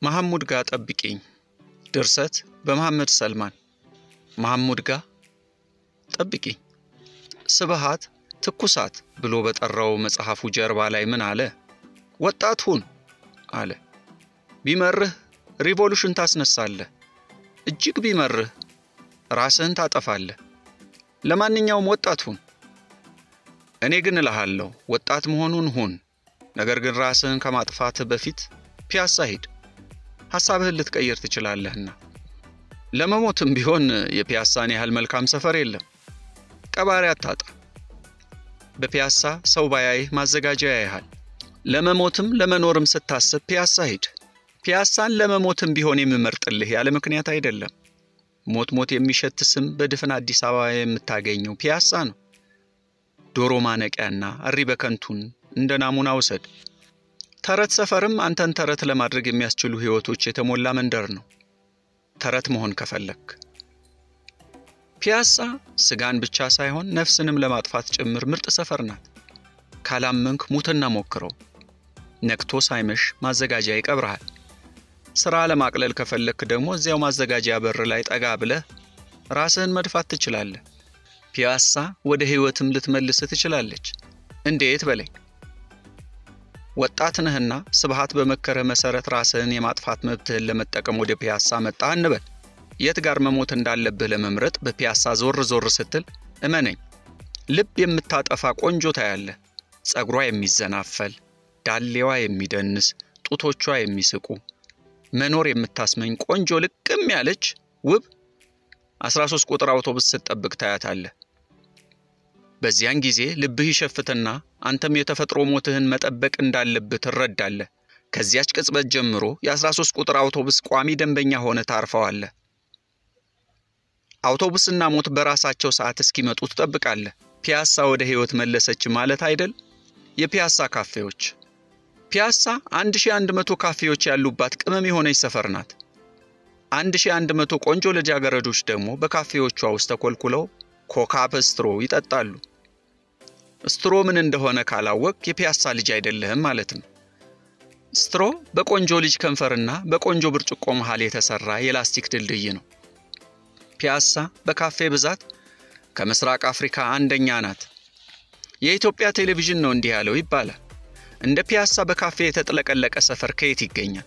መሐሙድ ጋ ጠብቂኝ ድርሰት በመሐመድ ሰልማን መሐሙድ ጋ ጠብቂኝ ስብሃት ትኩሳት ብሎ በጠራው መጽሐፉ ጀርባ ላይ ምን አለ ወጣት ሁን አለ ቢመርህ ሪቮሉሽን ታስነሳለህ እጅግ ቢመርህ ራስህን ታጠፋለህ ለማንኛውም ወጣት ሁን እኔ ግን እልሃለሁ ወጣት መሆኑን ሁን ነገር ግን ራስህን ከማጥፋት በፊት ፒያሳ ሂድ ሐሳብህን ልትቀይር ትችላለህና ለመሞትም ቢሆን የፒያሳን ያህል መልካም ሰፈር የለም ቀባሪ አታጣ በፒያሳ ሰው ባያይህ ማዘጋጃ ያይሃል ለመሞትም ለመኖርም ስታስብ ፒያሳ ሂድ ፒያሳን ለመሞትም ቢሆን የምመርጥልህ ያለ ምክንያት አይደለም ሞት የሚሸት ስም በድፍን አዲስ አበባ የምታገኘው ፒያሳ ነው ዶሮ ማነቂያና አሪ በከንቱን እንደ ናሙና ወሰድ ተረት ሰፈርም አንተን ተረት ለማድረግ የሚያስችሉ ህይወቶች የተሞላ መንደር ነው ተረት መሆን ከፈለክ ፒያሳ ስጋን ብቻ ሳይሆን ነፍስንም ለማጥፋት ጭምር ምርጥ ሰፈር ናት ካላመንክ ሙትና ሞክረው ነክቶ ሳይመሽ ማዘጋጃ ይቀብራል ስራ ለማቅለል ከፈለክ ደግሞ እዚያው ማዘጋጃ በር ላይ ጠጋ ብለህ ራስህን መድፋት ትችላለህ ፒያሳ ወደ ህይወትም ልትመልስ ትችላለች እንዴት በለኝ ወጣት ነህና ስብሃት በመከረ መሰረት ራስህን የማጥፋት መብትህን ለመጠቀም ወደ ፒያሳ መጣህ እንበል የት ጋር መሞት እንዳለብህ ለመምረጥ በፒያሳ ዞር ስትል እመነኝ ልብ የምታጠፋ ቆንጆ ታያለህ ጸጉሯ የሚዘናፈል ዳሌዋ የሚደንስ ጡቶቿ የሚስቁ መኖር የምታስመኝ ቆንጆ ልቅም ያለች ውብ 13 ቁጥር አውቶቡስ ስትጠብቅ ታያታለህ በዚያን ጊዜ ልብህ ይሸፍትና አንተም የተፈጥሮ ሞትህን መጠበቅ እንዳለብህ ትረዳለህ ከዚያች ቅጽበት ጀምሮ የ13 ቁጥር አውቶቡስ ቋሚ ደንበኛ ሆነ ታርፈዋለህ አውቶቡስና ሞት በራሳቸው ሰዓት እስኪመጡ ትጠብቃለህ ፒያሳ ወደ ህይወት መለሰች ማለት አይደል የፒያሳ ካፌዎች ፒያሳ 1100 ካፌዎች ያሉባት ቅመም የሆነች ሰፈር ናት 1100 ቆንጆ ልጃገረዶች ደግሞ በካፌዎቿ ውስጥ ተኮልኩለው ኮካ በስትሮ ይጠጣሉ ስትሮ ምን እንደሆነ ካላወቅ የፒያሳ ልጅ አይደለህም ማለት ነው ስትሮ በቆንጆ ልጅ ከንፈርና በቆንጆ ብርጭቆ መሃል የተሰራ የላስቲክ ድልድይ ነው ፒያሳ በካፌ ብዛት ከምስራቅ አፍሪካ አንደኛ ናት የኢትዮጵያ ቴሌቪዥን ነው እንዲህ ያለው ይባላል እንደ ፒያሳ በካፌ የተጥለቀለቀ ሰፈር ከየት ይገኛል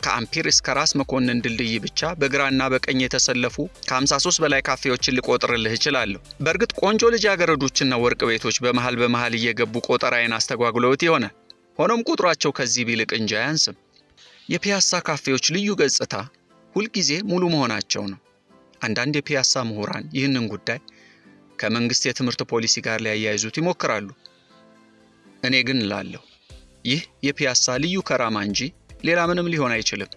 ከአምፒር እስከ ራስ መኮንን ድልድይ ብቻ በግራና በቀኝ የተሰለፉ ከ53 በላይ ካፌዎችን ልቆጥርልህ እችላለሁ በርግጥ ቆንጆ ልጃገረዶችና ወርቅ ቤቶች በመሃል እየገቡ ቆጠራዬን አስተጓጉለውት ይሆናል ሆኖም ቁጥራቸው ከዚህ ቢልቅ እንጂ አያንስም የፒያሳ ካፌዎች ልዩ ገጽታ ሁልጊዜ ሙሉ መሆናቸው ነው አንዳንድ የፒያሳ ምሁራን ይህንን ጉዳይ ከመንግስት የትምህርት ፖሊሲ ጋር ሊያያይዙት ይሞክራሉ እኔ ግን እላለሁ ይህ የፒያሳ ልዩ ከራማ እንጂ ሌላ ምንም ሊሆን አይችልም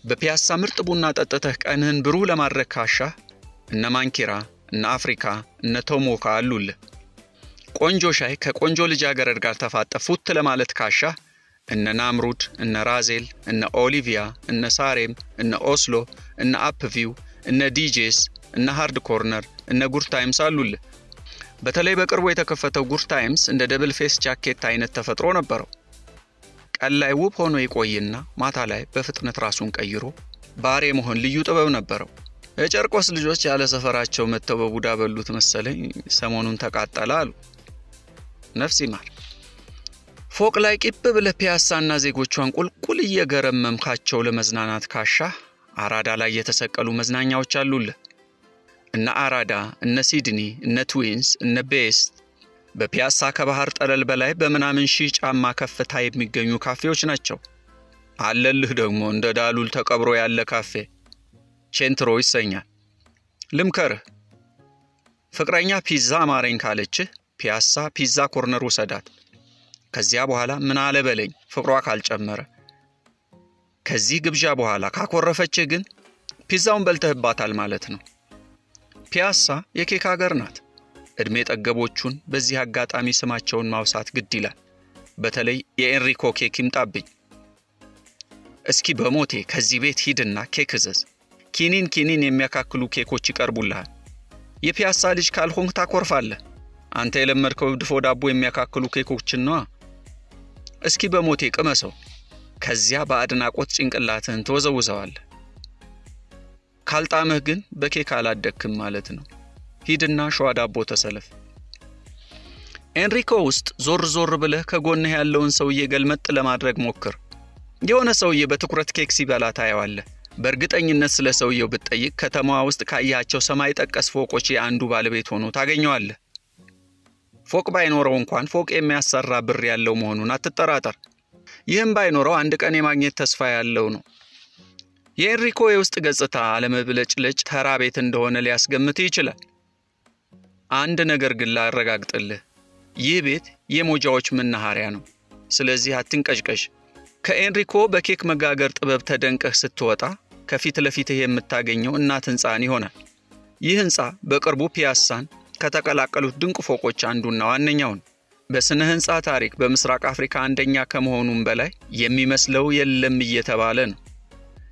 በፒያሳ ምርጥ ቡና ጠጥተህ ቀንህን ብሩህ ለማድረግ ካሻህ እነ ማንኪራ እነ አፍሪካ እነ ቶሞካ አሉልህ ቆንጆ ሻይ ከቆንጆ ልጃገረድ ጋር ተፋጠፉት ለማለት ካሻህ እነ ናምሩድ እነ ራዜል እነ ኦሊቪያ እነ ሳሬም እነ ኦስሎ እነ አፕቪው እነ ዲጄስ እነ ሃርድ ኮርነር እነ ጉድ ታይምስ አሉልህ በተለይ በቅርቡ የተከፈተው ጉድ ታይምስ እንደ ደብል ፌስ ጃኬት አይነት ተፈጥሮ ነበረው ቀን ላይ ውብ ሆኖ ይቆይና ማታ ላይ በፍጥነት ራሱን ቀይሮ ባሬ መሆን ልዩ ጥበብ ነበረው የጨርቆስ ልጆች ያለ ሰፈራቸው መተው በቡዳ በሉት መሰለኝ ሰሞኑን ተቃጠለ አሉ ነፍስ ይማር ፎቅ ላይ ቂብ ብለህ ፒያሳና ዜጎቿን ቁልቁል እየገረመምካቸው ለመዝናናት ካሻህ አራዳ ላይ የተሰቀሉ መዝናኛዎች አሉልህ እነ አራዳ እነ ሲድኒ እነ ትዊንስ እነ ቤስት በፒያሳ ከባህር ጠለል በላይ በመናምን ሺህ ጫማ ከፍታ የሚገኙ ካፌዎች ናቸው አለልህ ደግሞ እንደ ዳሉል ተቀብሮ ያለ ካፌ ቼንትሮ ይሰኛል ልምከርህ ፍቅረኛ ፒዛ ማረኝ ካለችህ ፒያሳ ፒዛ ኮርነር ወሰዳት ከዚያ በኋላ ምን አለ በለኝ ፍቅሯ ካልጨመረ ከዚህ ግብዣ በኋላ ካኮረፈችህ ግን ፒዛውን በልተህባታል ማለት ነው ፒያሳ የኬክ ሀገር ናት እድሜ ጠገቦቹን በዚህ አጋጣሚ ስማቸውን ማውሳት ግድ ይላል በተለይ የኤንሪኮ ኬክ ይምጣብኝ እስኪ በሞቴ ከዚህ ቤት ሂድና ኬክ እዘዝ ኪኒን የሚያካክሉ ኬኮች ይቀርቡልሃል የፒያሳ ልጅ ካልሆንክ ታኮርፋለህ አንተ የለመድከው ድፎ ዳቦ የሚያካክሉ ኬኮችን ነው እስኪ በሞቴ ቅመሰው ከዚያ በአድናቆት ጭንቅላትህን ተወዘውዘዋለህ። ካልጣምህ ግን በኬክ አላደክም ማለት ነው። ሂድና ሸዋ ዳቦ ተሰለፍ። ኤንሪኮ ውስጥ ዞር ብለህ ከጎንህ ያለውን ሰውዬ ገልመጥ ለማድረግ ሞክር። የሆነ ሰውዬ በትኩረት ኬክ ሲበላ ታየዋለህ። በእርግጠኝነት ስለ ሰውዬው ብትጠይቅ ከተማዋ ውስጥ ካያቸው ሰማይ ጠቀስ ፎቆች የአንዱ ባለቤት ሆኖ ታገኘዋለህ። ፎቅ ባይኖረው እንኳን ፎቅ የሚያሰራ ብር ያለው መሆኑን አትጠራጠር። ይህም ባይኖረው አንድ ቀን የማግኘት ተስፋ ያለው ነው። የኤንሪኮ የውስጥ ገጽታ አለመብለጭለጭ ተራ ቤት እንደሆነ ሊያስገምት ይችላል። አንድ ነገር ግን ላረጋግጥልህ፣ ይህ ቤት የሞጃዎች መናኸሪያ ነው። ስለዚህ አትንቀሽቀሽ። ከኤንሪኮ በኬክ መጋገር ጥበብ ተደንቀህ ስትወጣ ከፊት ለፊትህ የምታገኘው እናት ህንጻን ይሆናል። ይህ ህንጻ በቅርቡ ፒያሳን ከተቀላቀሉት ድንቅ ፎቆች አንዱና ዋነኛው ነው። በስነ ህንጻ ታሪክ በምስራቅ አፍሪካ አንደኛ ከመሆኑም በላይ የሚመስለው የለም እየተባለ ነው።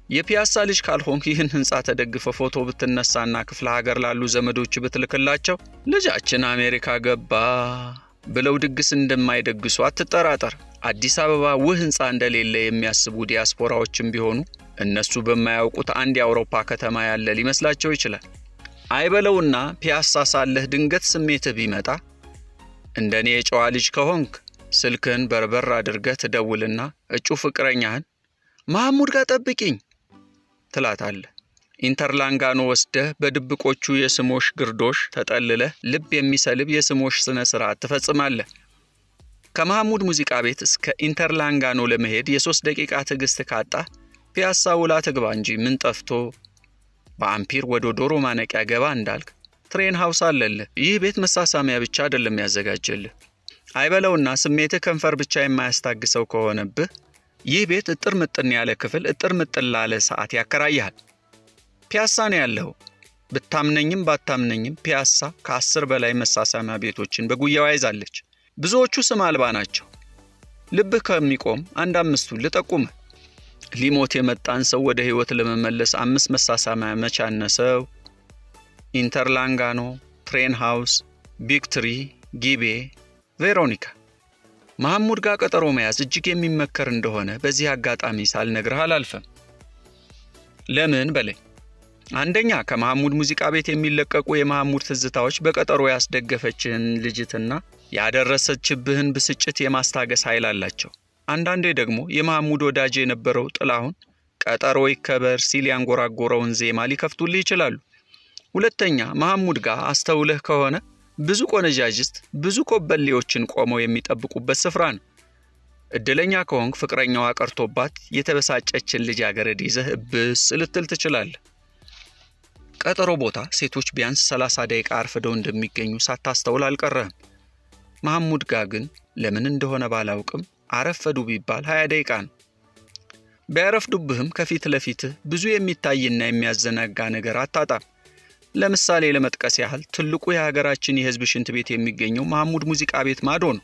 የፒያሳ ልጅ ካልሆንክ ይህን ህንጻ ተደግፈ ፎቶ ብትነሳና ክፍለ ሀገር ላሉ ዘመዶች ብትልክላቸው ልጃችን አሜሪካ ገባ ብለው ድግስ እንደማይደግሱ አትጠራጠር። አዲስ አበባ ውህ ህንጻ እንደሌለ የሚያስቡ ዲያስፖራዎችም ቢሆኑ እነሱ በማያውቁት አንድ የአውሮፓ ከተማ ያለ ሊመስላቸው ይችላል። አይበለውና ፒያሳ ሳለህ ድንገት ስሜትህ ቢመጣ እንደኔ የጨዋ ልጅ ከሆንክ ስልክህን በርበር አድርገህ ትደውልና እጩ ፍቅረኛህን መሐሙድ ጋር ጠብቂኝ ትላታለህ። ኢንተርላንጋኖ ወስደህ በድብቆቹ የስሞሽ ግርዶሽ ተጠልለህ ልብ የሚሰልብ የስሞሽ ስነ ስርዓት ትፈጽማለህ። ከመሐሙድ ሙዚቃ ቤት እስከ ኢንተርላንጋኖ ለመሄድ የ3 ደቂቃ ትዕግስት ካጣ ፒያሳ ውላ ትግባ እንጂ ምን ጠፍቶ በአምፒር ወደ ዶሮ ማነቂያ ገባ እንዳልክ ትሬን ሃውስ አለልህ። ይህ ቤት መሳሳሚያ ብቻ አይደለም ያዘጋጀልህ። አይበለውና ስሜትህ ከንፈር ብቻ የማያስታግሰው ከሆነብህ ይህ ቤት እጥር ምጥን ያለ ክፍል እጥር ምጥን ላለ ሰዓት ያከራያል። ፒያሳ ነው ያለው። ብታምነኝም ባታምነኝም ፒያሳ ከ10 በላይ መሳሳሚያ ቤቶችን በጉያው ይዛለች። ብዙዎቹ ስም አልባ ናቸው። ልብህ ከሚቆም አንድ 5ቱን ልጠቁም። ሊሞት የመጣን ሰው ወደ ህይወት ለመመለስ 5 መሳሳሚያ መቻነሰው። ኢንተርላንጋኖ፣ ትሬን ሃውስ፣ ቢክትሪ፣ ጊቤ፣ ቬሮኒካ። መሐሙድ ጋር ቀጠሮ መያዝ እጅግ የሚመከር እንደሆነ በዚህ አጋጣሚ ሳልነግርህ አላልፈም። ለምን በለኝ። አንደኛ ከመሐሙድ ሙዚቃ ቤት የሚለቀቁ የመሐሙድ ትዝታዎች በቀጠሮ ያስደገፈችህን ልጅትና ያደረሰችብህን ብስጭት የማስታገስ ኃይል አላቸው። አንዳንዴ ደግሞ የመሐሙድ ወዳጅ የነበረው ጥላሁን ቀጠሮ ይከበር ሲል ያንጎራጎረውን ዜማ ሊከፍቱልህ ይችላሉ። ሁለተኛ መሐሙድ ጋር አስተውለህ ከሆነ ብዙ ቆነጃጅስት ብዙ ኮበሌዎችን ቆመው የሚጠብቁበት ስፍራ ነው። እድለኛ ከሆንክ ፍቅረኛዋ ቀርቶባት የተበሳጨችን ልጃገረድ ይዘህ ብስ ልትል ትችላለህ። ቀጠሮ ቦታ ሴቶች ቢያንስ 30 ደቂቃ አርፍደው እንደሚገኙ ሳታስተውል አልቀረህም። መሐሙድ ጋር ግን ለምን እንደሆነ ባላውቅም አረፈዱ ቢባል 20 ደቂቃ ነው። ቢያረፍዱብህም ከፊት ለፊትህ ብዙ የሚታይና የሚያዘናጋ ነገር አታጣም። ለምሳሌ ለመጥቀስ ያህል ትልቁ የሀገራችን የህዝብ ሽንት ቤት የሚገኘው መሐሙድ ሙዚቃ ቤት ማዶ ነው።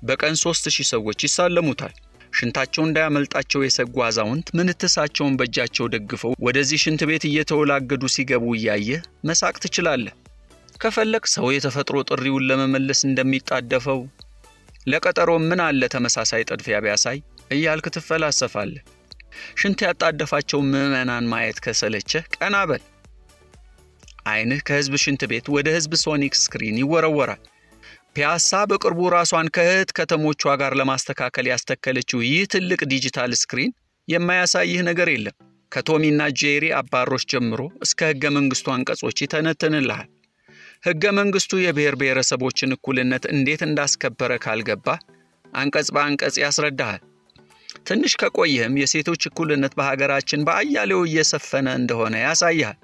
በቀን 3000 ሰዎች ይሳለሙታል። ሽንታቸው እንዳያመልጣቸው የሰጉ አዛውንት ምንትሳቸውን በእጃቸው ደግፈው ወደዚህ ሽንት ቤት እየተወላገዱ ሲገቡ እያየህ መሳቅ ትችላለህ። ከፈለክ ሰው የተፈጥሮ ጥሪውን ለመመለስ እንደሚጣደፈው ለቀጠሮ ምን አለ ተመሳሳይ ጥድፊያ ቢያሳይ እያልክ ትፈላሰፋለህ። ሽንት ያጣደፋቸው ምዕመናን ማየት ከሰለቸህ ቀና በል። አይንህ ከህዝብ ሽንት ቤት ወደ ህዝብ ሶኒክ ስክሪን ይወረወራል። ፒያሳ በቅርቡ ራሷን ከህት ከተሞቿ ጋር ለማስተካከል ያስተከለችው ይህ ትልቅ ዲጂታል ስክሪን የማያሳይህ ነገር የለም። ከቶሚና ጄሪ አባሮች ጀምሮ እስከ ህገ መንግስቱ አንቀጾች ይተነትንልሃል። ህገ መንግስቱ የብሔር ብሔረሰቦችን እኩልነት እንዴት እንዳስከበረ ካልገባ አንቀጽ በአንቀጽ ያስረዳሃል። ትንሽ ከቆየህም የሴቶች እኩልነት በሀገራችን በአያሌው እየሰፈነ እንደሆነ ያሳያል።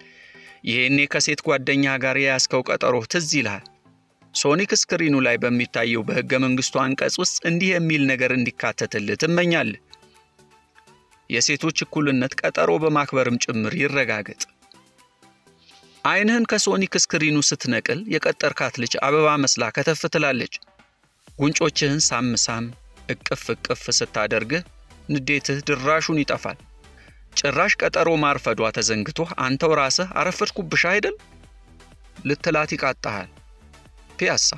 ይሄኔ ከሴት ጓደኛ ጋር ያስከው ቀጠሮ ትዝ ይልሃል። ሶኒክ ስክሪኑ ላይ በሚታየው በህገ መንግስቱ አንቀጽ ውስጥ እንዲህ የሚል ነገር እንዲካተትልህ ትመኛለህ። የሴቶች እኩልነት ቀጠሮ በማክበርም ጭምር ይረጋገጥ። አይንህን ከሶኒክ ስክሪኑ ስትነቅል የቀጠርካት ልጅ አበባ መስላ ከተፍ ትላለች። ጉንጮችህን ሳምሳም እቅፍ እቅፍ ስታደርግህ ንዴትህ ድራሹን ይጠፋል። ጭራሽ ቀጠሮ ማርፈዷ ተዘንግቶ አንተው ራስህ አረፈድኩብሽ አይደል ልትላት ይቃጣሃል። ፒያሳ